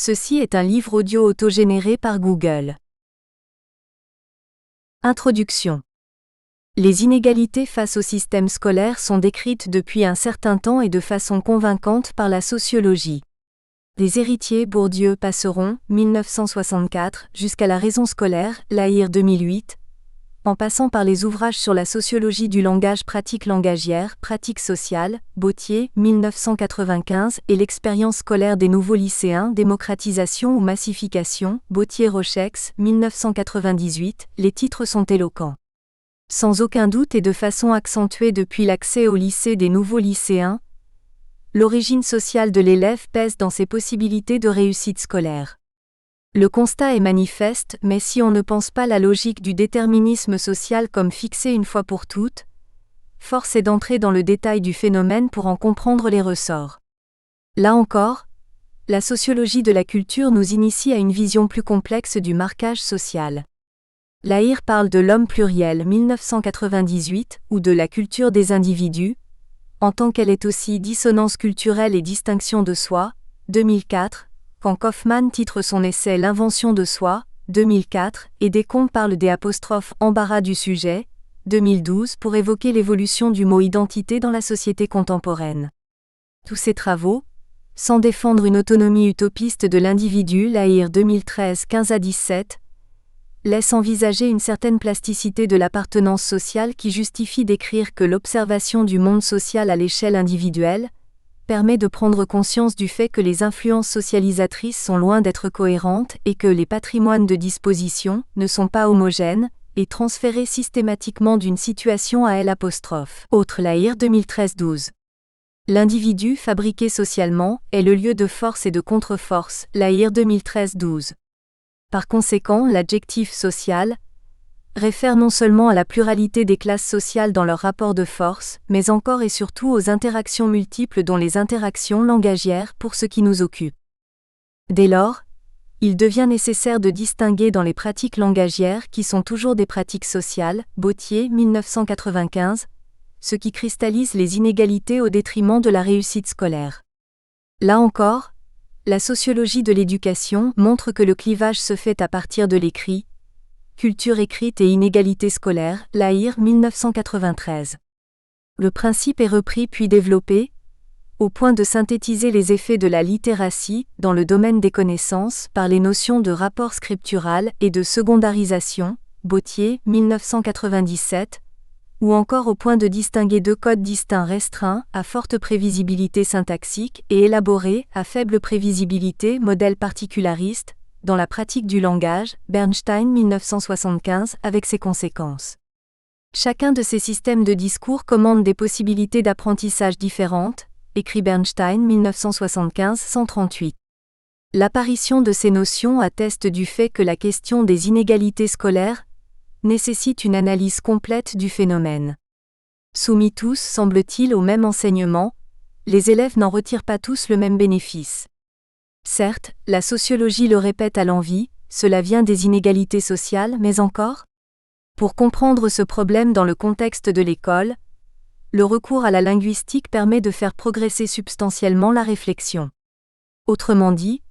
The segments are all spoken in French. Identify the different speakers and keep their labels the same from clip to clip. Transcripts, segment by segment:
Speaker 1: Ceci est un livre audio autogénéré par Google. Introduction. Les inégalités face au système scolaire sont décrites depuis un certain temps et de façon convaincante par la sociologie. Les héritiers Bourdieu Passeron, 1964, jusqu'à la raison scolaire, Lahire 2008, en passant par les ouvrages sur la sociologie du langage pratique langagière, pratique sociale, Bauthier, 1995, et l'expérience scolaire des nouveaux lycéens, démocratisation ou massification, Bauthier-Rochex, 1998, les titres sont éloquents. Sans aucun doute et de façon accentuée depuis l'accès au lycée des nouveaux lycéens, l'origine sociale de l'élève pèse dans ses possibilités de réussite scolaire. Le constat est manifeste, mais si on ne pense pas la logique du déterminisme social comme fixée une fois pour toutes, force est d'entrer dans le détail du phénomène pour en comprendre les ressorts. Là encore, la sociologie de la culture nous initie à une vision plus complexe du marquage social. Lahire parle de l'homme pluriel 1998 ou de la culture des individus, en tant qu'elle est aussi dissonance culturelle et distinction de soi, 2004, quand Kaufmann titre son essai L'invention de soi, 2004, et Descombes parle des ' embarras du sujet, 2012, pour évoquer l'évolution du mot identité dans la société contemporaine. Tous ces travaux, sans défendre une autonomie utopiste de l'individu, Lahire 2013, 15-17, laissent envisager une certaine plasticité de l'appartenance sociale qui justifie d'écrire que l'observation du monde social à l'échelle individuelle permet de prendre conscience du fait que les influences socialisatrices sont loin d'être cohérentes et que les patrimoines de disposition ne sont pas homogènes et transférés systématiquement d'une situation à L'. Autre Lahire 2013-12. L'individu fabriqué socialement est le lieu de force et de contre-force, Lahire 2013-12. Par conséquent, l'adjectif social réfère non seulement à la pluralité des classes sociales dans leur rapport de force, mais encore et surtout aux interactions multiples dont les interactions langagières pour ce qui nous occupe. Dès lors, il devient nécessaire de distinguer dans les pratiques langagières qui sont toujours des pratiques sociales, Bauthier, 1995, ce qui cristallise les inégalités au détriment de la réussite scolaire. Là encore, la sociologie de l'éducation montre que le clivage se fait à partir de l'écrit, culture écrite et inégalité scolaire, Lahire 1993. Le principe est repris puis développé, au point de synthétiser les effets de la littératie, dans le domaine des connaissances, par les notions de rapport scriptural et de secondarisation, Bauthier 1997, ou encore au point de distinguer deux codes distincts restreints, à forte prévisibilité syntaxique, et élaborés, à faible prévisibilité, modèle particulariste, dans la pratique du langage, Bernstein 1975, avec ses conséquences. Chacun de ces systèmes de discours commande des possibilités d'apprentissage différentes, écrit Bernstein 1975-138. L'apparition de ces notions atteste du fait que la question des inégalités scolaires nécessite une analyse complète du phénomène. Soumis tous, semble-t-il, au même enseignement, les élèves n'en retirent pas tous le même bénéfice. Certes, la sociologie le répète à l'envi, cela vient des inégalités sociales, mais encore ? Pour comprendre ce problème dans le contexte de l'école, le recours à la linguistique permet de faire progresser substantiellement la réflexion. Autrement dit,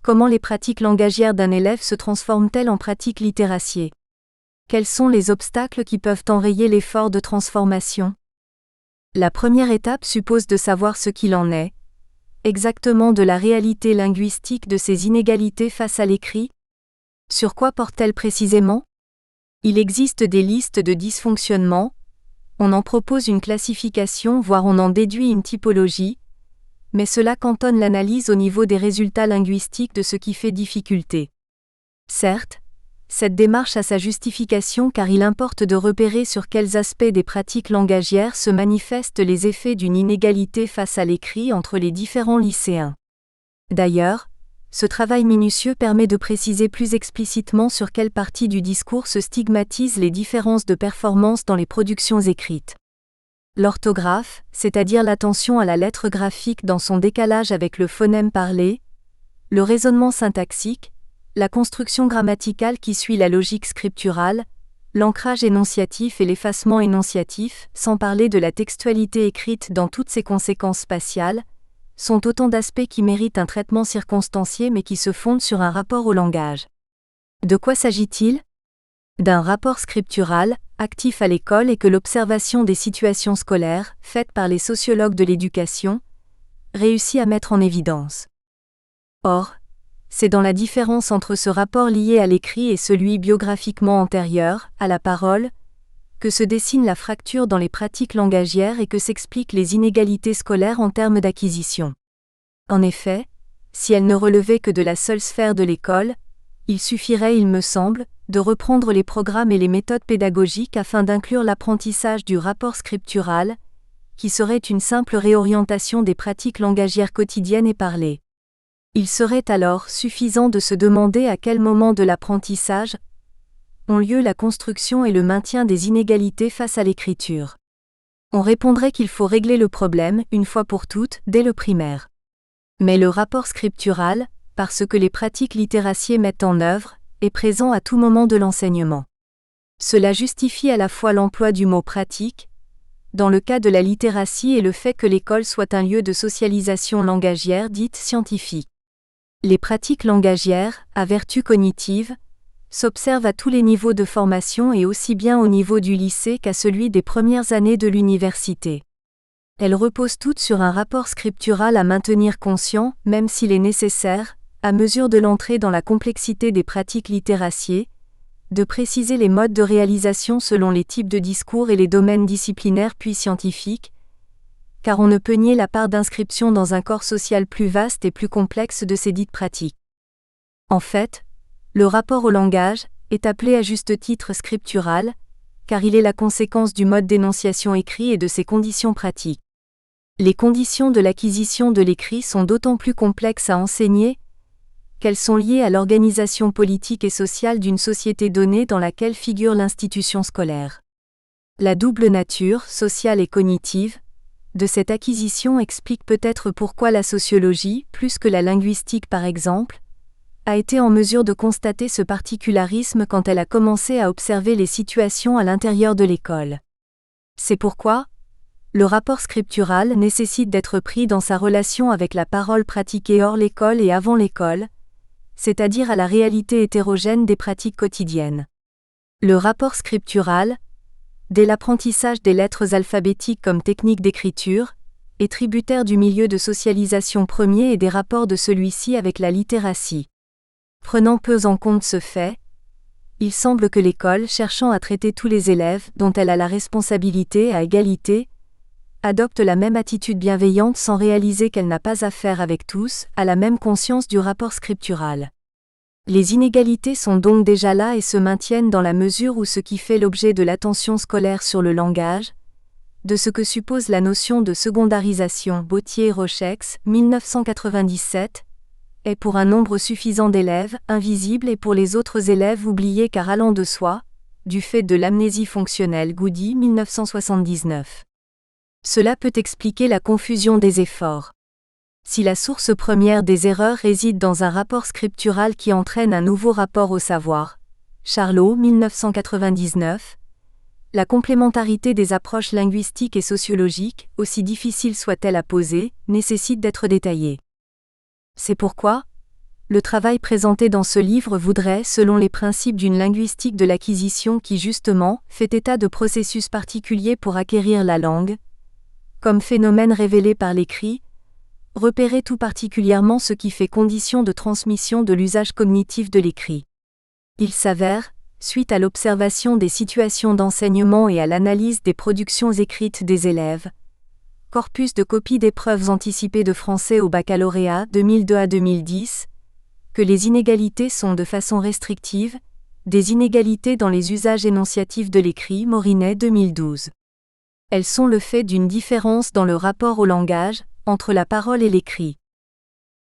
Speaker 1: comment les pratiques langagières d'un élève se transforment-elles en pratiques littéraciées ? Quels sont les obstacles qui peuvent enrayer l'effort de transformation ? La première étape suppose de savoir ce qu'il en est, exactement de la réalité linguistique de ces inégalités face à l'écrit. Sur quoi portent-elles précisément ? Il existe des listes de dysfonctionnements, on en propose une classification voire on en déduit une typologie, mais cela cantonne l'analyse au niveau des résultats linguistiques de ce qui fait difficulté. Certes, cette démarche a sa justification car il importe de repérer sur quels aspects des pratiques langagières se manifestent les effets d'une inégalité face à l'écrit entre les différents lycéens. D'ailleurs, ce travail minutieux permet de préciser plus explicitement sur quelle partie du discours se stigmatisent les différences de performance dans les productions écrites. L'orthographe, c'est-à-dire l'attention à la lettre graphique dans son décalage avec le phonème parlé, le raisonnement syntaxique, la construction grammaticale qui suit la logique scripturale, l'ancrage énonciatif et l'effacement énonciatif, sans parler de la textualité écrite dans toutes ses conséquences spatiales, sont autant d'aspects qui méritent un traitement circonstancié mais qui se fondent sur un rapport au langage. De quoi s'agit-il ? D'un rapport scriptural, actif à l'école et que l'observation des situations scolaires, faite par les sociologues de l'éducation, réussit à mettre en évidence. Or, c'est dans la différence entre ce rapport lié à l'écrit et celui biographiquement antérieur, à la parole, que se dessine la fracture dans les pratiques langagières et que s'expliquent les inégalités scolaires en termes d'acquisition. En effet, si elles ne relevaient que de la seule sphère de l'école, il suffirait, il me semble, de reprendre les programmes et les méthodes pédagogiques afin d'inclure l'apprentissage du rapport scriptural, qui serait une simple réorientation des pratiques langagières quotidiennes et parlées. Il serait alors suffisant de se demander à quel moment de l'apprentissage ont lieu la construction et le maintien des inégalités face à l'écriture. On répondrait qu'il faut régler le problème, une fois pour toutes, dès le primaire. Mais le rapport scriptural, parce que les pratiques littératies mettent en œuvre, est présent à tout moment de l'enseignement. Cela justifie à la fois l'emploi du mot pratique, dans le cas de la littératie et le fait que l'école soit un lieu de socialisation langagière dite scientifique. Les pratiques langagières, à vertu cognitive, s'observent à tous les niveaux de formation et aussi bien au niveau du lycée qu'à celui des premières années de l'université. Elles reposent toutes sur un rapport scriptural à maintenir conscient, même s'il est nécessaire, à mesure de l'entrée dans la complexité des pratiques littératies, de préciser les modes de réalisation selon les types de discours et les domaines disciplinaires puis scientifiques, car on ne peut nier la part d'inscription dans un corps social plus vaste et plus complexe de ces dites pratiques. En fait, le rapport au langage est appelé à juste titre scriptural, car il est la conséquence du mode d'énonciation écrit et de ses conditions pratiques. Les conditions de l'acquisition de l'écrit sont d'autant plus complexes à enseigner qu'elles sont liées à l'organisation politique et sociale d'une société donnée dans laquelle figure l'institution scolaire. La double nature, sociale et cognitive, de cette acquisition explique peut-être pourquoi la sociologie, plus que la linguistique par exemple, a été en mesure de constater ce particularisme quand elle a commencé à observer les situations à l'intérieur de l'école. C'est pourquoi le rapport scriptural nécessite d'être pris dans sa relation avec la parole pratiquée hors l'école et avant l'école, c'est-à-dire à la réalité hétérogène des pratiques quotidiennes. Le rapport scriptural, dès l'apprentissage des lettres alphabétiques comme technique d'écriture, est tributaire du milieu de socialisation premier et des rapports de celui-ci avec la littératie. Prenant peu en compte ce fait, il semble que l'école, cherchant à traiter tous les élèves dont elle a la responsabilité à égalité, adopte la même attitude bienveillante sans réaliser qu'elle n'a pas affaire avec tous à la même conscience du rapport scriptural. Les inégalités sont donc déjà là et se maintiennent dans la mesure où ce qui fait l'objet de l'attention scolaire sur le langage, de ce que suppose la notion de secondarisation Bautier-Rochex, 1997, est pour un nombre suffisant d'élèves, invisible et pour les autres élèves oubliés car allant de soi, du fait de l'amnésie fonctionnelle Goody, 1979. Cela peut expliquer la confusion des efforts. Si la source première des erreurs réside dans un rapport scriptural qui entraîne un nouveau rapport au savoir, Charlot, 1999, la complémentarité des approches linguistiques et sociologiques, aussi difficile soit-elle à poser, nécessite d'être détaillée. C'est pourquoi, le travail présenté dans ce livre voudrait, selon les principes d'une linguistique de l'acquisition qui justement fait état de processus particuliers pour acquérir la langue, comme phénomène révélé par l'écrit, repérer tout particulièrement ce qui fait condition de transmission de l'usage cognitif de l'écrit. Il s'avère, suite à l'observation des situations d'enseignement et à l'analyse des productions écrites des élèves, corpus de copies d'épreuves anticipées de français au baccalauréat 2002 à 2010, que les inégalités sont de façon restrictive, des inégalités dans les usages énonciatifs de l'écrit Morinet 2012. Elles sont le fait d'une différence dans le rapport au langage, entre la parole et l'écrit.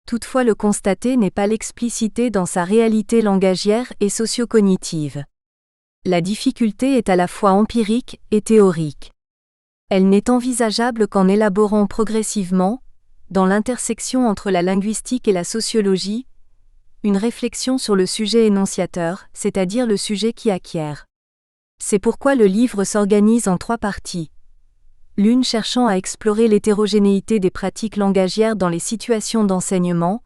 Speaker 1: Toutefois le constaté n'est pas l'expliciter dans sa réalité langagière et socio-cognitive. La difficulté est à la fois empirique et théorique. Elle n'est envisageable qu'en élaborant progressivement, dans l'intersection entre la linguistique et la sociologie, une réflexion sur le sujet énonciateur, c'est-à-dire le sujet qui acquiert. C'est pourquoi le livre s'organise en 3 parties. l'une cherchant à explorer l'hétérogénéité des pratiques langagières dans les situations d'enseignement,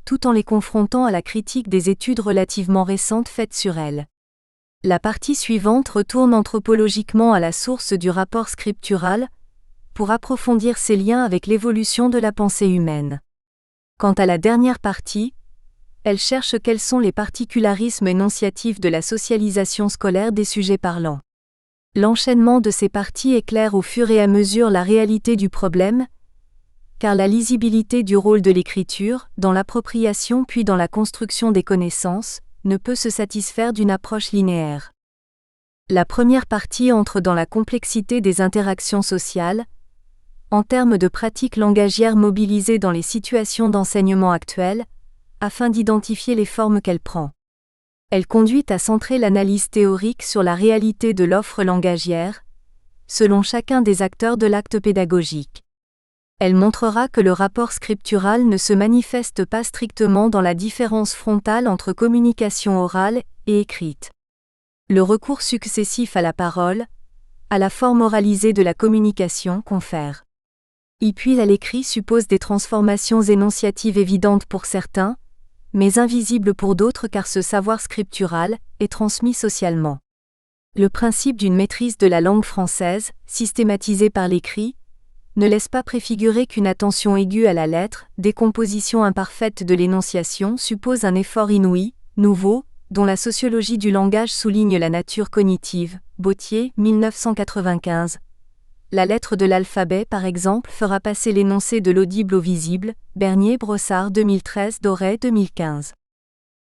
Speaker 1: tout en les confrontant à la critique des études relativement récentes faites sur elles. La partie suivante retourne anthropologiquement à la source du rapport scriptural, pour approfondir ses liens avec l'évolution de la pensée humaine. Quant à la dernière partie, elle cherche quels sont les particularismes énonciatifs de la socialisation scolaire des sujets parlants. L'enchaînement de ces parties éclaire au fur et à mesure la réalité du problème, car la lisibilité du rôle de l'écriture, dans l'appropriation puis dans la construction des connaissances, ne peut se satisfaire d'une approche linéaire. La première partie entre dans la complexité des interactions sociales, en termes de pratiques langagières mobilisées dans les situations d'enseignement actuelles, afin d'identifier les formes qu'elle prend. Elle conduit à centrer l'analyse théorique sur la réalité de l'offre langagière, selon chacun des acteurs de l'acte pédagogique. Elle montrera que le rapport scriptural ne se manifeste pas strictement dans la différence frontale entre communication orale et écrite. Le recours successif à la parole, à la forme oralisée de la communication confère. Puis à l'écrit suppose des transformations énonciatives évidentes pour certains, mais invisibles pour d'autres car ce savoir scriptural est transmis socialement. Le principe d'une maîtrise de la langue française, systématisée par l'écrit, ne laisse pas préfigurer qu'une attention aiguë à la lettre, décomposition imparfaite de l'énonciation suppose un effort inouï, nouveau, dont la sociologie du langage souligne la nature cognitive. Bauthier, 1995. La lettre de l'alphabet, par exemple, fera passer l'énoncé de l'audible au visible. Bernier-Brossard, 2013, Doré, 2015.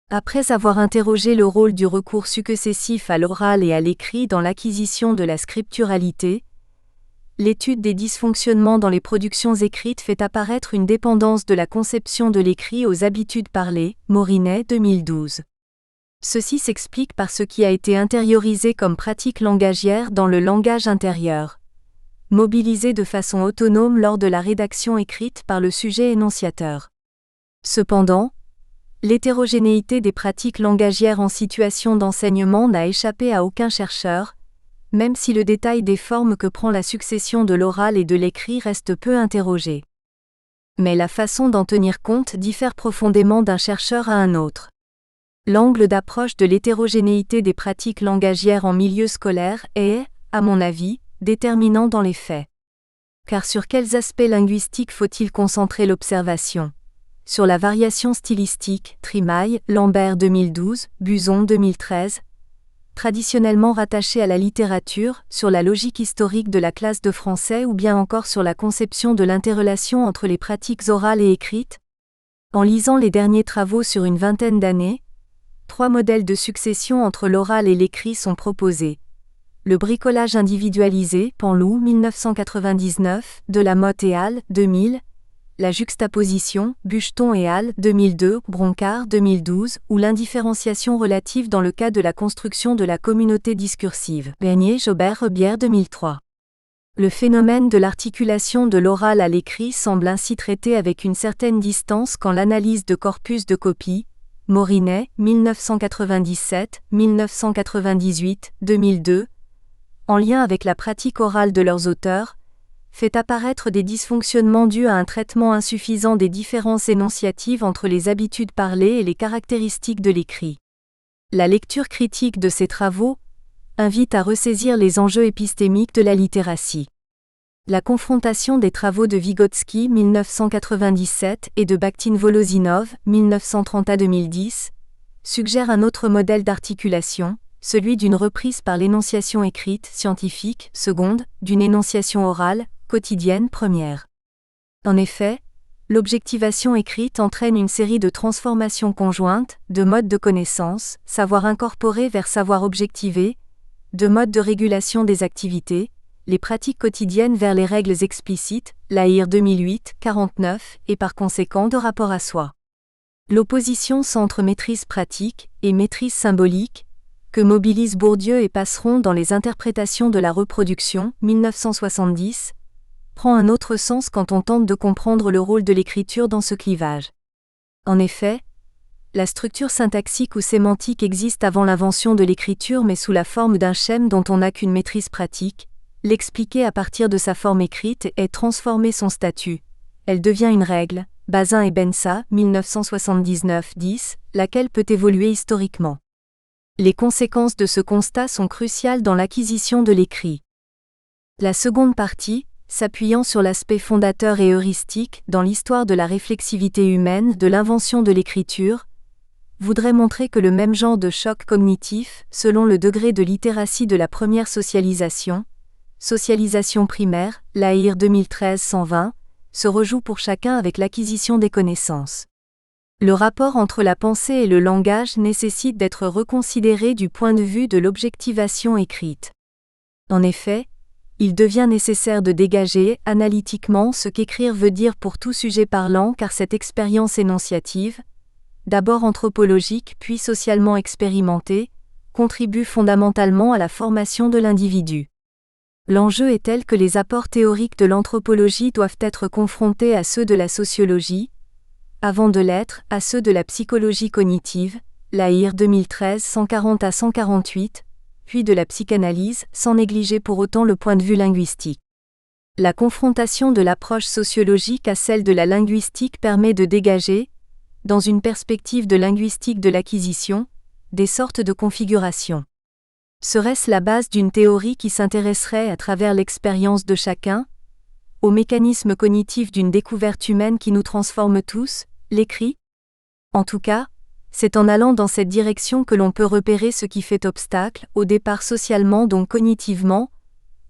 Speaker 1: Après avoir interrogé le rôle du recours successif à l'oral et à l'écrit dans l'acquisition de la scripturalité, l'étude des dysfonctionnements dans les productions écrites fait apparaître une dépendance de la conception de l'écrit aux habitudes parlées. Morinet, 2012. Ceci s'explique par ce qui a été intériorisé comme pratique langagière dans le langage intérieur, mobilisé de façon autonome lors de la rédaction écrite par le sujet énonciateur. Cependant, l'hétérogénéité des pratiques langagières en situation d'enseignement n'a échappé à aucun chercheur, même si le détail des formes que prend la succession de l'oral et de l'écrit reste peu interrogé. Mais la façon d'en tenir compte diffère profondément d'un chercheur à un autre. L'angle d'approche de l'hétérogénéité des pratiques langagières en milieu scolaire est, à mon avis, déterminant dans les faits. Car sur quels aspects linguistiques faut-il concentrer l'observation ? Sur la variation stylistique, Trimaille, Lambert 2012, Buzon 2013, traditionnellement rattachée à la littérature, sur la logique historique de la classe de français ou bien encore sur la conception de l'interrelation entre les pratiques orales et écrites ? En lisant les derniers travaux sur une vingtaine d'années, 3 modèles de succession entre l'oral et l'écrit sont proposés. Le bricolage individualisé, Panlou, 1999, Delamotte et al., 2000, la juxtaposition, Bucheton et al., 2002, Broncard, 2012, ou l'indifférenciation relative dans le cas de la construction de la communauté discursive, Bernier, Jobert, Rebière, 2003. Le phénomène de l'articulation de l'oral à l'écrit semble ainsi traité avec une certaine distance quand l'analyse de corpus de copie, Morinet, 1997, 1998, 2002, en lien avec la pratique orale de leurs auteurs, fait apparaître des dysfonctionnements dus à un traitement insuffisant des différences énonciatives entre les habitudes parlées et les caractéristiques de l'écrit. La lecture critique de ces travaux invite à ressaisir les enjeux épistémiques de la littératie. La confrontation des travaux de Vygotsky 1997 et de Bakhtin-Volozinov 1930 à 2010 suggère un autre modèle d'articulation, celui d'une reprise par l'énonciation écrite, scientifique, seconde, d'une énonciation orale, quotidienne, première. En effet, l'objectivation écrite entraîne une série de transformations conjointes, de modes de connaissance, savoir incorporé vers savoir objectivé, de modes de régulation des activités, les pratiques quotidiennes vers les règles explicites, Lahire 2008, 49, et par conséquent de rapport à soi. L'opposition centre maîtrise pratique et maîtrise symbolique, que mobilisent Bourdieu et Passeron dans les interprétations de la reproduction, 1970, prend un autre sens quand on tente de comprendre le rôle de l'écriture dans ce clivage. En effet, la structure syntaxique ou sémantique existe avant l'invention de l'écriture mais sous la forme d'un schème dont on n'a qu'une maîtrise pratique, l'expliquer à partir de sa forme écrite et transformer son statut. Elle devient une règle, Bazin et Bensa, 1979-10, laquelle peut évoluer historiquement. Les conséquences de ce constat sont cruciales dans l'acquisition de l'écrit. La seconde partie, s'appuyant sur l'aspect fondateur et heuristique dans l'histoire de la réflexivité humaine de l'invention de l'écriture, voudrait montrer que le même genre de choc cognitif, selon le degré de littératie de la première socialisation primaire, Lahire 2013-120, se rejoue pour chacun avec l'acquisition des connaissances. Le rapport entre la pensée et le langage nécessite d'être reconsidéré du point de vue de l'objectivation écrite. En effet, il devient nécessaire de dégager, analytiquement, ce qu'écrire veut dire pour tout sujet parlant car cette expérience énonciative, d'abord anthropologique puis socialement expérimentée, contribue fondamentalement à la formation de l'individu. L'enjeu est tel que les apports théoriques de l'anthropologie doivent être confrontés à ceux de la sociologie, avant de l'être, à ceux de la psychologie cognitive, Lahire 2013 140 à 148, puis de la psychanalyse, sans négliger pour autant le point de vue linguistique. La confrontation de l'approche sociologique à celle de la linguistique permet de dégager, dans une perspective de linguistique de l'acquisition, des sortes de configurations. Serait-ce la base d'une théorie qui s'intéresserait à travers l'expérience de chacun, au mécanisme cognitif d'une découverte humaine qui nous transforme tous, l'écrit ? En tout cas, c'est en allant dans cette direction que l'on peut repérer ce qui fait obstacle, au départ socialement donc cognitivement,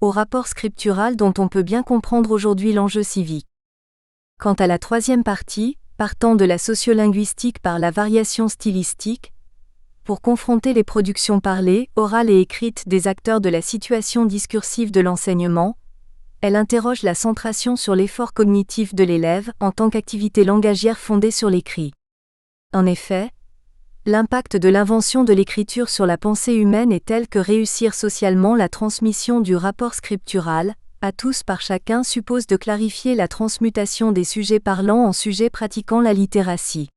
Speaker 1: au rapport scriptural dont on peut bien comprendre aujourd'hui l'enjeu civique. Quant à la troisième partie, partant de la sociolinguistique par la variation stylistique, pour confronter les productions parlées, orales et écrites des acteurs de la situation discursive de l'enseignement, elle interroge la centration sur l'effort cognitif de l'élève en tant qu'activité langagière fondée sur l'écrit. En effet, l'impact de l'invention de l'écriture sur la pensée humaine est tel que réussir socialement la transmission du rapport scriptural, à tous par chacun suppose de clarifier la transmutation des sujets parlants en sujets pratiquant la littératie.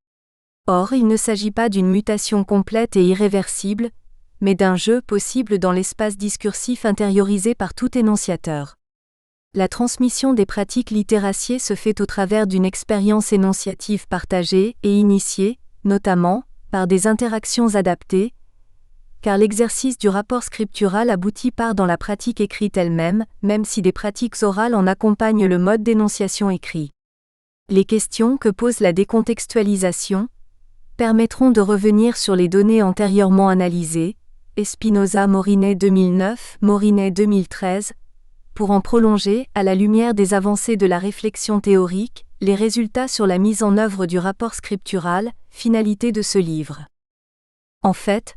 Speaker 1: Or, il ne s'agit pas d'une mutation complète et irréversible, mais d'un jeu possible dans l'espace discursif intériorisé par tout énonciateur. La transmission des pratiques littéraciées se fait au travers d'une expérience énonciative partagée et initiée, notamment, par des interactions adaptées, car l'exercice du rapport scriptural aboutit par dans la pratique écrite elle-même, même si des pratiques orales en accompagnent le mode d'énonciation écrit. Les questions que pose la décontextualisation permettront de revenir sur les données antérieurement analysées, Espinosa Morinet 2009, Morinet 2013, pour en prolonger, à la lumière des avancées de la réflexion théorique, les résultats sur la mise en œuvre du rapport scriptural, finalité de ce livre. En fait,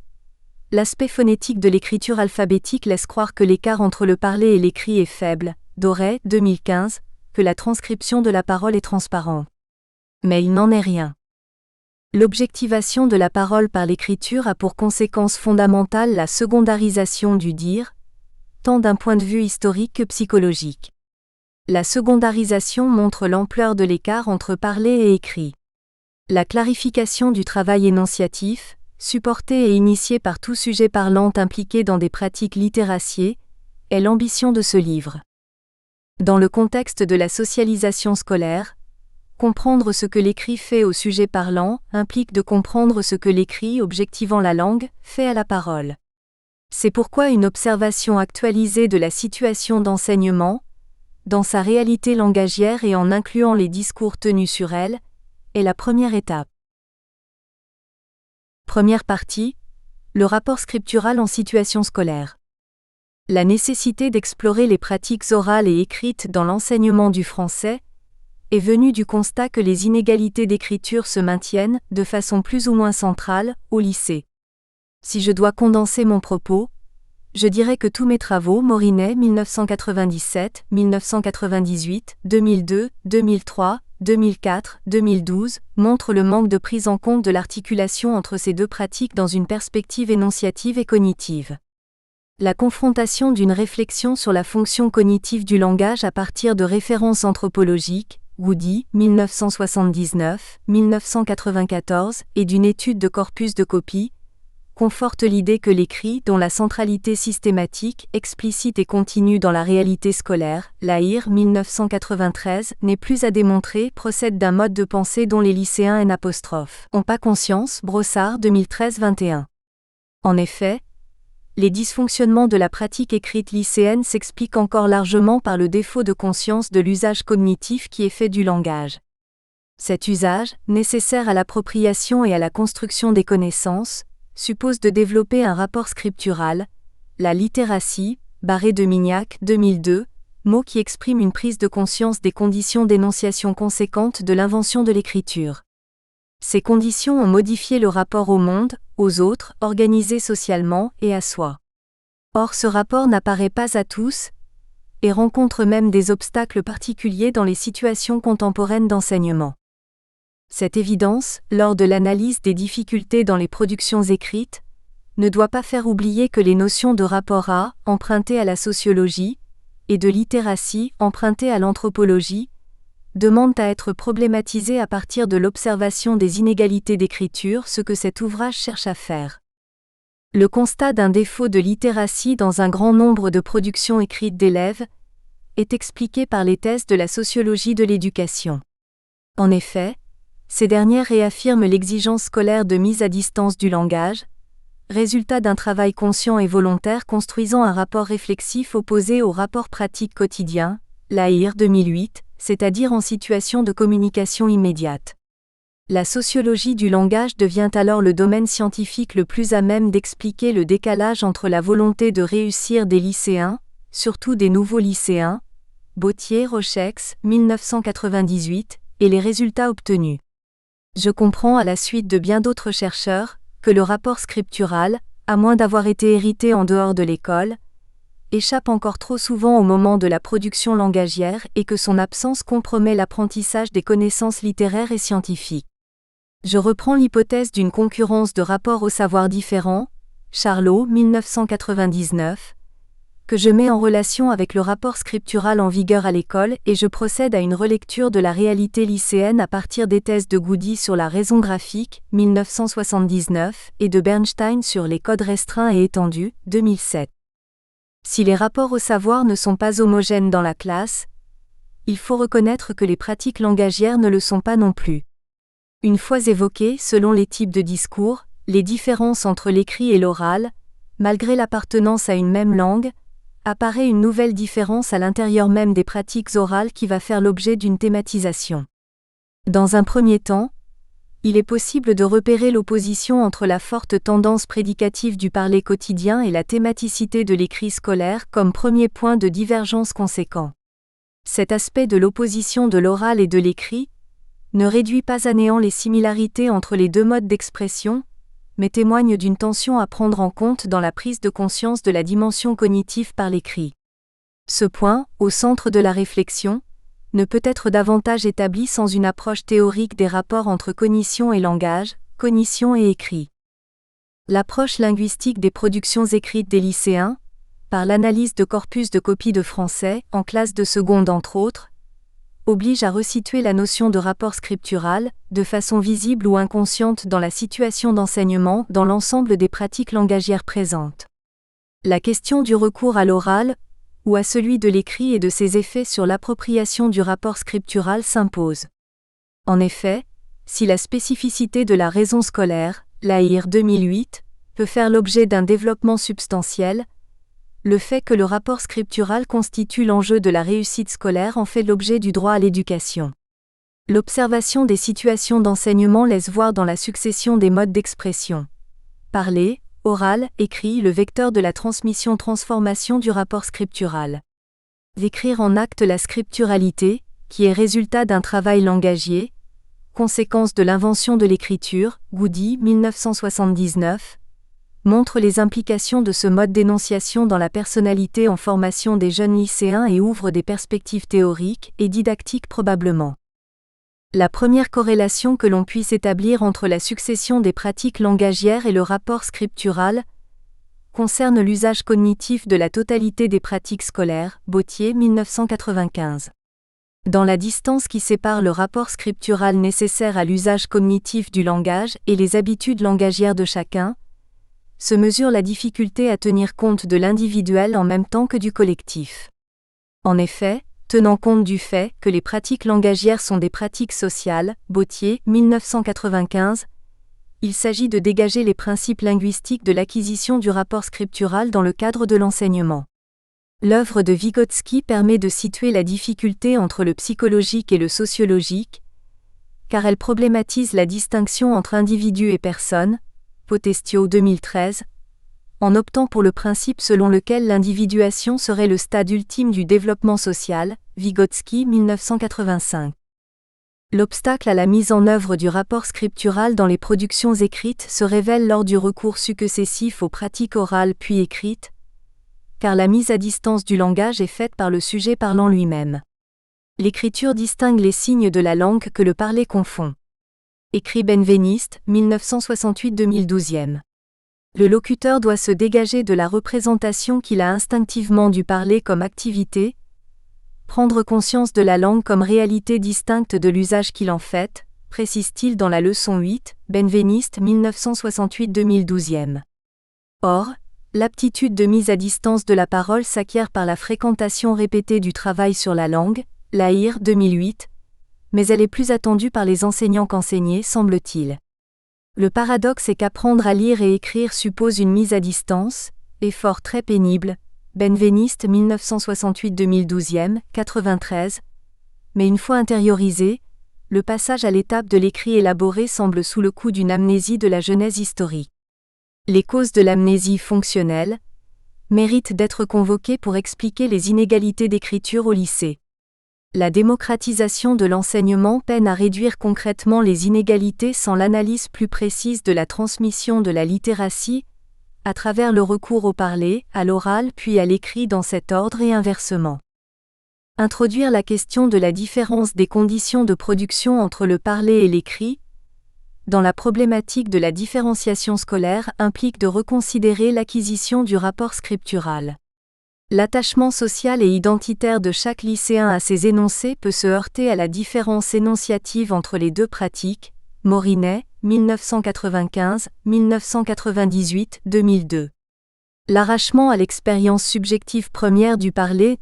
Speaker 1: l'aspect phonétique de l'écriture alphabétique laisse croire que l'écart entre le parlé et l'écrit est faible, Doré, 2015, que la transcription de la parole est transparente. Mais il n'en est rien. L'objectivation de la parole par l'écriture a pour conséquence fondamentale la secondarisation du dire, tant d'un point de vue historique que psychologique. La secondarisation montre l'ampleur de l'écart entre parlé et écrit. La clarification du travail énonciatif, supporté et initié par tout sujet parlant impliqué dans des pratiques littéraciées, est l'ambition de ce livre. Dans le contexte de la socialisation scolaire, comprendre ce que l'écrit fait au sujet parlant implique de comprendre ce que l'écrit, objectivant la langue, fait à la parole. C'est pourquoi une observation actualisée de la situation d'enseignement, dans sa réalité langagière et en incluant les discours tenus sur elle, est la première étape. Première partie, le rapport scriptural en situation scolaire. La nécessité d'explorer les pratiques orales et écrites dans l'enseignement du français est venue du constat que les inégalités d'écriture se maintiennent, de façon plus ou moins centrale, au lycée. Si je dois condenser mon propos, je dirais que tous mes travaux, Morinet 1997, 1998, 2002, 2003, 2004, 2012, montrent le manque de prise en compte de l'articulation entre ces deux pratiques dans une perspective énonciative et cognitive. La confrontation d'une réflexion sur la fonction cognitive du langage à partir de références anthropologiques, Woody, 1979, 1994, et d'une étude de corpus de copie, conforte l'idée que l'écrit, dont la centralité systématique, explicite et continue dans la réalité scolaire, Lahire 1993, n'est plus à démontrer, procède d'un mode de pensée dont les lycéens n'ont pas conscience, Brossard 2013-21. En effet, les dysfonctionnements de la pratique écrite lycéenne s'expliquent encore largement par le défaut de conscience de l'usage cognitif qui est fait du langage. Cet usage, nécessaire à l'appropriation et à la construction des connaissances, suppose de développer un rapport scriptural, la littératie, Barré de Mignac 2002, mot qui exprime une prise de conscience des conditions d'énonciation conséquentes de l'invention de l'écriture. Ces conditions ont modifié le rapport au monde, aux autres, organisé socialement, et à soi. Or ce rapport n'apparaît pas à tous, et rencontre même des obstacles particuliers dans les situations contemporaines d'enseignement. Cette évidence, lors de l'analyse des difficultés dans les productions écrites, ne doit pas faire oublier que les notions de rapport à, empruntées à la sociologie, et de littératie, empruntées à l'anthropologie, demandent à être problématisées à partir de l'observation des inégalités d'écriture, ce que cet ouvrage cherche à faire. Le constat d'un défaut de littératie dans un grand nombre de productions écrites d'élèves est expliqué par les thèses de la sociologie de l'éducation. En effet, ces dernières réaffirment l'exigence scolaire de mise à distance du langage, résultat d'un travail conscient et volontaire construisant un rapport réflexif opposé au rapport pratique quotidien, Lahire 2008, c'est-à-dire en situation de communication immédiate. La sociologie du langage devient alors le domaine scientifique le plus à même d'expliquer le décalage entre la volonté de réussir des lycéens, surtout des nouveaux lycéens, Bauthier-Rochex, 1998, et les résultats obtenus. Je comprends à la suite de bien d'autres chercheurs, que le rapport scriptural, à moins d'avoir été hérité en dehors de l'école, échappe encore trop souvent au moment de la production langagière et que son absence compromet l'apprentissage des connaissances littéraires et scientifiques. Je reprends l'hypothèse d'une concurrence de rapports au savoir différents, Charlot 1999, que je mets en relation avec le rapport scriptural en vigueur à l'école et je procède à une relecture de la réalité lycéenne à partir des thèses de Goody sur la raison graphique, 1979, et de Bernstein sur les codes restreints et étendus, 2007. Si les rapports au savoir ne sont pas homogènes dans la classe, il faut reconnaître que les pratiques langagières ne le sont pas non plus. Une fois évoquées, selon les types de discours, les différences entre l'écrit et l'oral, malgré l'appartenance à une même langue, apparaît une nouvelle différence à l'intérieur même des pratiques orales qui va faire l'objet d'une thématisation. Dans un premier temps, il est possible de repérer l'opposition entre la forte tendance prédicative du parler quotidien et la thématicité de l'écrit scolaire comme premier point de divergence conséquent. Cet aspect de l'opposition de l'oral et de l'écrit ne réduit pas à néant les similarités entre les deux modes d'expression, mais témoigne d'une tension à prendre en compte dans la prise de conscience de la dimension cognitive par l'écrit. Ce point, au centre de la réflexion, ne peut être davantage établi sans une approche théorique des rapports entre cognition et langage, cognition et écrit. L'approche linguistique des productions écrites des lycéens, par l'analyse de corpus de copies de français, en classe de seconde entre autres, oblige à resituer la notion de rapport scriptural, de façon visible ou inconsciente dans la situation d'enseignement dans l'ensemble des pratiques langagières présentes. La question du recours à l'oral, ou à celui de l'écrit et de ses effets sur l'appropriation du rapport scriptural s'impose. En effet, si la spécificité de la raison scolaire, Lahire 2008, peut faire l'objet d'un développement substantiel, le fait que le rapport scriptural constitue l'enjeu de la réussite scolaire en fait l'objet du droit à l'éducation. L'observation des situations d'enseignement laisse voir dans la succession des modes d'expression. Parler, oral, écrit le vecteur de la transmission-transformation du rapport scriptural. D'écrire en acte la scripturalité, qui est résultat d'un travail langagier, conséquence de l'invention de l'écriture, Goody 1979, montre les implications de ce mode d'énonciation dans la personnalité en formation des jeunes lycéens et ouvre des perspectives théoriques et didactiques probablement. La première corrélation que l'on puisse établir entre la succession des pratiques langagières et le rapport scriptural concerne l'usage cognitif de la totalité des pratiques scolaires, Bauthier 1995. Dans la distance qui sépare le rapport scriptural nécessaire à l'usage cognitif du langage et les habitudes langagières de chacun, se mesure la difficulté à tenir compte de l'individuel en même temps que du collectif. En effet, tenant compte du fait que les pratiques langagières sont des pratiques sociales, Bauthier, 1995, il s'agit de dégager les principes linguistiques de l'acquisition du rapport scriptural dans le cadre de l'enseignement. L'œuvre de Vygotsky permet de situer la difficulté entre le psychologique et le sociologique, car elle problématise la distinction entre individu et personne, Potestio 2013, en optant pour le principe selon lequel l'individuation serait le stade ultime du développement social, Vygotsky 1985. L'obstacle à la mise en œuvre du rapport scriptural dans les productions écrites se révèle lors du recours successif aux pratiques orales puis écrites, car la mise à distance du langage est faite par le sujet parlant lui-même. L'écriture distingue les signes de la langue que le parler confond. Écrit Benveniste, 1968-2012. Le locuteur doit se dégager de la représentation qu'il a instinctivement du parler comme activité, prendre conscience de la langue comme réalité distincte de l'usage qu'il en fait, précise-t-il dans la leçon 8, Benveniste 1968-2012. Or, l'aptitude de mise à distance de la parole s'acquiert par la fréquentation répétée du travail sur la langue, Lahire 2008, mais elle est plus attendue par les enseignants qu'enseignée, semble-t-il. Le paradoxe est qu'apprendre à lire et écrire suppose une mise à distance, effort très pénible, Benveniste 1968-2012, 93, mais une fois intériorisé, le passage à l'étape de l'écrit élaboré semble sous le coup d'une amnésie de la genèse historique. Les causes de l'amnésie fonctionnelle méritent d'être convoquées pour expliquer les inégalités d'écriture au lycée. La démocratisation de l'enseignement peine à réduire concrètement les inégalités sans l'analyse plus précise de la transmission de la littératie, à travers le recours au parler, à l'oral puis à l'écrit dans cet ordre et inversement. Introduire la question de la différence des conditions de production entre le parler et l'écrit, dans la problématique de la différenciation scolaire implique de reconsidérer l'acquisition du rapport scriptural. L'attachement social et identitaire de chaque lycéen à ces énoncés peut se heurter à la différence énonciative entre les deux pratiques, Morinet, 1995, 1998, 2002. L'arrachement à l'expérience subjective première du parler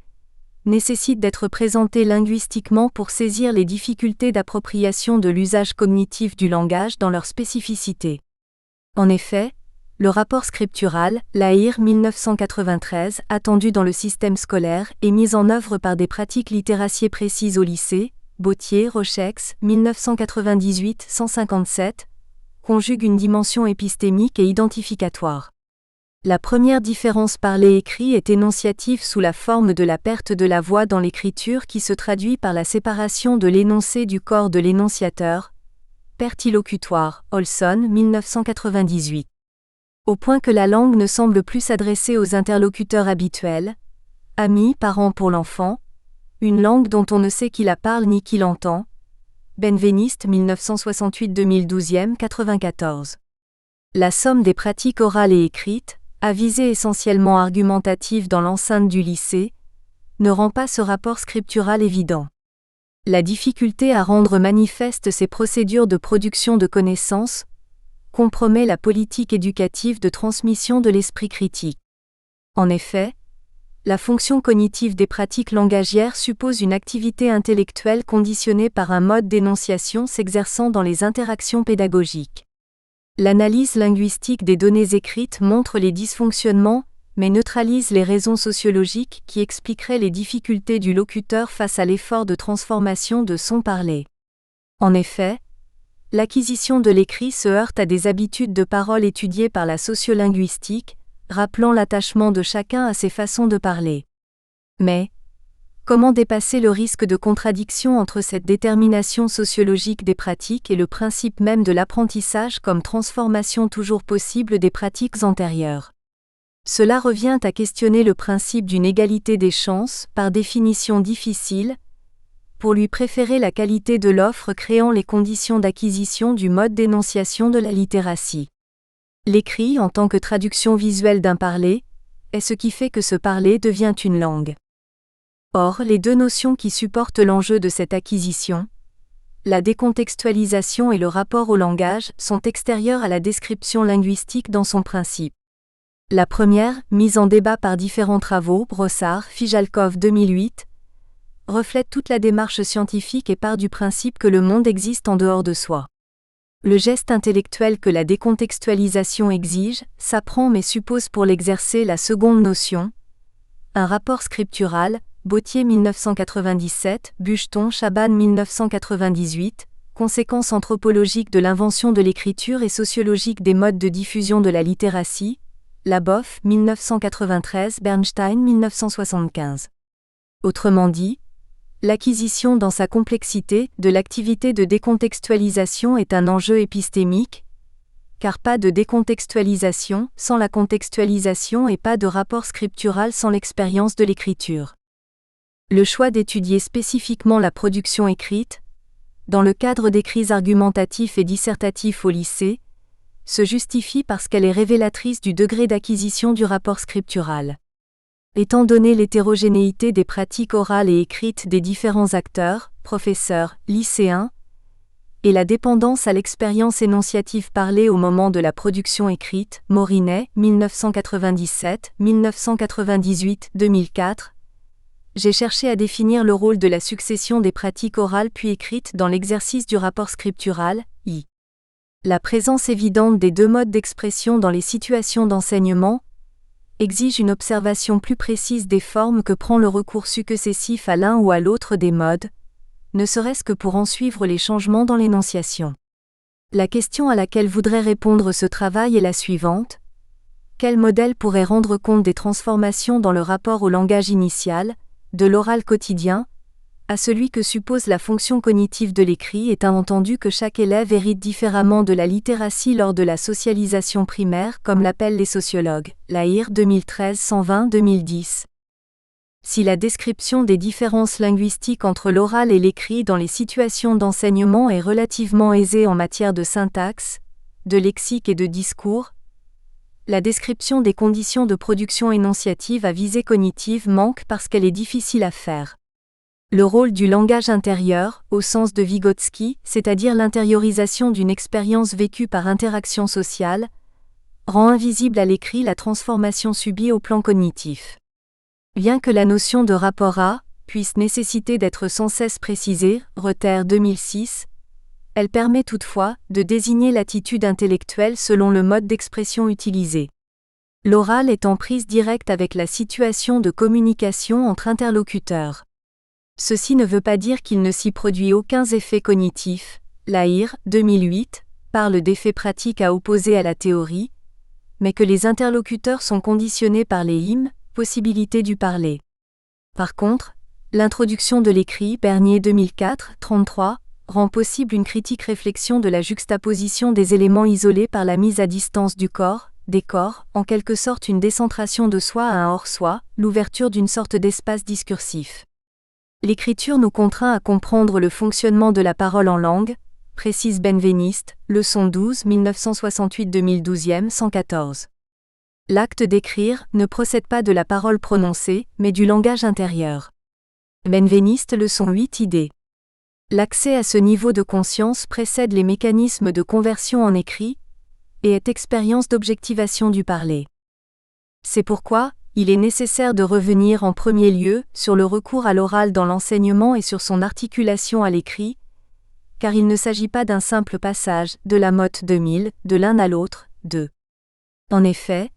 Speaker 1: nécessite d'être présenté linguistiquement pour saisir les difficultés d'appropriation de l'usage cognitif du langage dans leur spécificité. En effet, le rapport scriptural, Lahire 1993, attendu dans le système scolaire, est mis en œuvre par des pratiques littératies précises au lycée, Bauthier, Rochex, 1998, 157, conjugue une dimension épistémique et identificatoire. La première différence parlé-écrit est énonciative sous la forme de la perte de la voix dans l'écriture qui se traduit par la séparation de l'énoncé du corps de l'énonciateur, perte illocutoire, Olson, 1998. Au point que la langue ne semble plus s'adresser aux interlocuteurs habituels, amis, parents pour l'enfant, une langue dont on ne sait qui la parle ni qui l'entend. Benveniste 1968-2012, 94. La somme des pratiques orales et écrites, à visée essentiellement argumentative dans l'enceinte du lycée, ne rend pas ce rapport scriptural évident. La difficulté à rendre manifestes ces procédures de production de connaissances compromet la politique éducative de transmission de l'esprit critique. En effet, la fonction cognitive des pratiques langagières suppose une activité intellectuelle conditionnée par un mode d'énonciation s'exerçant dans les interactions pédagogiques. L'analyse linguistique des données écrites montre les dysfonctionnements, mais neutralise les raisons sociologiques qui expliqueraient les difficultés du locuteur face à l'effort de transformation de son parler. En effet, l'acquisition de l'écrit se heurte à des habitudes de parole étudiées par la sociolinguistique, rappelant l'attachement de chacun à ses façons de parler. Mais, comment dépasser le risque de contradiction entre cette détermination sociologique des pratiques et le principe même de l'apprentissage comme transformation toujours possible des pratiques antérieures? Cela revient à questionner le principe d'une égalité des chances, par définition difficile, pour lui préférer la qualité de l'offre créant les conditions d'acquisition du mode d'énonciation de la littératie. L'écrit, en tant que traduction visuelle d'un parler, est ce qui fait que ce parler devient une langue. Or, les deux notions qui supportent l'enjeu de cette acquisition, la décontextualisation et le rapport au langage, sont extérieures à la description linguistique dans son principe. La première, mise en débat par différents travaux, Brossard, Fijalkov 2008, reflète toute la démarche scientifique et part du principe que le monde existe en dehors de soi. Le geste intellectuel que la décontextualisation exige, s'apprend mais suppose pour l'exercer la seconde notion. Un rapport scriptural, Bautier 1997, Bucheton, Chaban 1998, conséquences anthropologiques de l'invention de l'écriture et sociologiques des modes de diffusion de la littératie, Laboff 1993, Bernstein 1975. Autrement dit, l'acquisition dans sa complexité de l'activité de décontextualisation est un enjeu épistémique, car pas de décontextualisation sans la contextualisation et pas de rapport scriptural sans l'expérience de l'écriture. Le choix d'étudier spécifiquement la production écrite, dans le cadre d'écrits argumentatifs et dissertatifs au lycée, se justifie parce qu'elle est révélatrice du degré d'acquisition du rapport scriptural. Étant donné l'hétérogénéité des pratiques orales et écrites des différents acteurs, professeurs, lycéens, et la dépendance à l'expérience énonciative parlée au moment de la production écrite, Morinet, 1997, 1998, 2004, j'ai cherché à définir le rôle de la succession des pratiques orales puis écrites dans l'exercice du rapport scriptural, i. La présence évidente des deux modes d'expression dans les situations d'enseignement exige une observation plus précise des formes que prend le recours successif à l'un ou à l'autre des modes, ne serait-ce que pour en suivre les changements dans l'énonciation. La question à laquelle voudrait répondre ce travail est la suivante. Quel modèle pourrait rendre compte des transformations dans le rapport au langage initial, de l'oral quotidien, à celui que suppose la fonction cognitive de l'écrit, étant entendu que chaque élève hérite différemment de la littératie lors de la socialisation primaire, comme l'appellent les sociologues, Lahire 2013 120 2010. Si la description des différences linguistiques entre l'oral et l'écrit dans les situations d'enseignement est relativement aisée en matière de syntaxe, de lexique et de discours, la description des conditions de production énonciative à visée cognitive manque parce qu'elle est difficile à faire. Le rôle du langage intérieur, au sens de Vygotsky, c'est-à-dire l'intériorisation d'une expérience vécue par interaction sociale, rend invisible à l'écrit la transformation subie au plan cognitif. Bien que la notion de rapport à puisse nécessiter d'être sans cesse précisée, Reuter 2006, elle permet toutefois de désigner l'attitude intellectuelle selon le mode d'expression utilisé. L'oral est en prise directe avec la situation de communication entre interlocuteurs. Ceci ne veut pas dire qu'il ne s'y produit aucun effet cognitif. Lahire, 2008, parle d'effets pratiques à opposer à la théorie, mais que les interlocuteurs sont conditionnés par les hymnes, possibilité du parler. Par contre, l'introduction de l'écrit, Bernier 2004, 33, rend possible une critique réflexion de la juxtaposition des éléments isolés par la mise à distance du corps, des corps, en quelque sorte une décentration de soi à un hors-soi, l'ouverture d'une sorte d'espace discursif. L'écriture nous contraint à comprendre le fonctionnement de la parole en langue, précise Benveniste, leçon 12 1968-2012 114. L'acte d'écrire ne procède pas de la parole prononcée, mais du langage intérieur. Benveniste, leçon 8 idée. L'accès à ce niveau de conscience précède les mécanismes de conversion en écrit, et est expérience d'objectivation du parler. C'est pourquoi, il est nécessaire de revenir en premier lieu sur le recours à l'oral dans l'enseignement et sur son articulation à l'écrit, car il ne s'agit pas d'un simple passage de la motte 2000, de l'un à l'autre, de. En effet,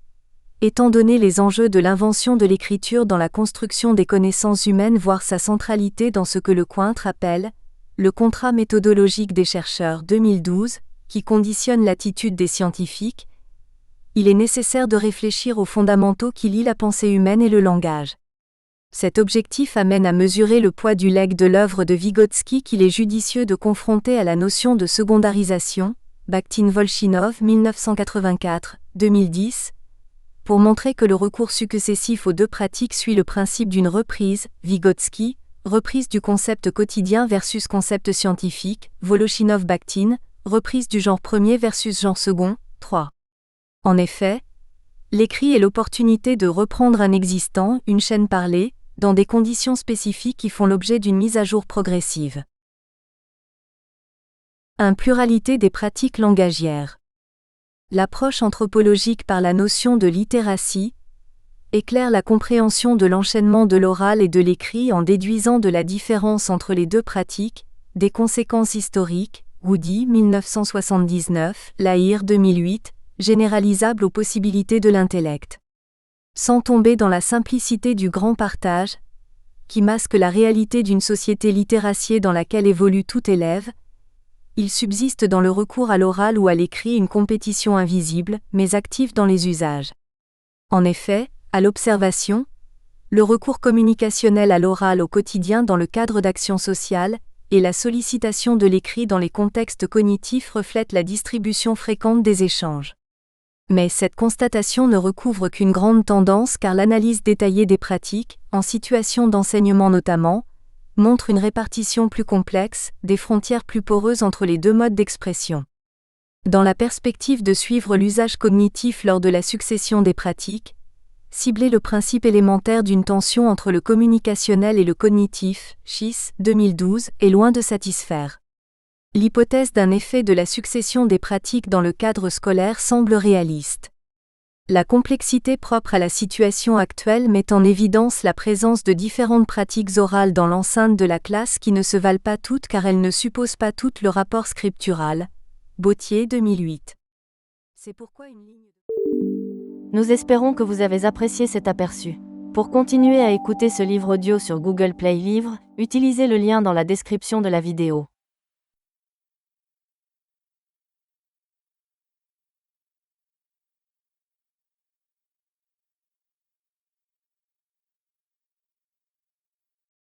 Speaker 1: étant donné les enjeux de l'invention de l'écriture dans la construction des connaissances humaines, voire sa centralité dans ce que Lecointre appelle le contrat méthodologique des chercheurs 2012, qui conditionne l'attitude des scientifiques, il est nécessaire de réfléchir aux fondamentaux qui lient la pensée humaine et le langage. Cet objectif amène à mesurer le poids du legs de l'œuvre de Vygotsky qu'il est judicieux de confronter à la notion de secondarisation, Bakhtin-Volchinov 1984, 2010, pour montrer que le recours successif aux deux pratiques suit le principe d'une reprise, Vygotsky, reprise du concept quotidien versus concept scientifique, Voloshinov-Bakhtin, reprise du genre premier versus genre second, 3. En effet, l'écrit est l'opportunité de reprendre un existant, une chaîne parlée, dans des conditions spécifiques qui font l'objet d'une mise à jour progressive. Une pluralité des pratiques langagières. L'approche anthropologique par la notion de littératie éclaire la compréhension de l'enchaînement de l'oral et de l'écrit en déduisant de la différence entre les deux pratiques, des conséquences historiques, Woody 1979, Lahire 2008, généralisables aux possibilités de l'intellect. Sans tomber dans la simplicité du grand partage, qui masque la réalité d'une société littéraciée dans laquelle évolue tout élève, il subsiste dans le recours à l'oral ou à l'écrit une compétition invisible, mais active dans les usages. En effet, à l'observation, le recours communicationnel à l'oral au quotidien dans le cadre d'actions sociales, et la sollicitation de l'écrit dans les contextes cognitifs reflètent la distribution fréquente des échanges. Mais cette constatation ne recouvre qu'une grande tendance car l'analyse détaillée des pratiques, en situation d'enseignement notamment, montre une répartition plus complexe, des frontières plus poreuses entre les deux modes d'expression. Dans la perspective de suivre l'usage cognitif lors de la succession des pratiques, cibler le principe élémentaire d'une tension entre le communicationnel et le cognitif, Schiess, 2012, est loin de satisfaire. L'hypothèse d'un effet de la succession des pratiques dans le cadre scolaire semble réaliste. La complexité propre à la situation actuelle met en évidence la présence de différentes pratiques orales dans l'enceinte de la classe qui ne se valent pas toutes car elles ne supposent pas toutes le rapport scriptural. Bautier 2008. C'est pourquoi une ligne...
Speaker 2: Nous espérons que vous avez apprécié cet aperçu. Pour continuer à écouter ce livre audio sur Google Play Livres, utilisez le lien dans la description de la vidéo.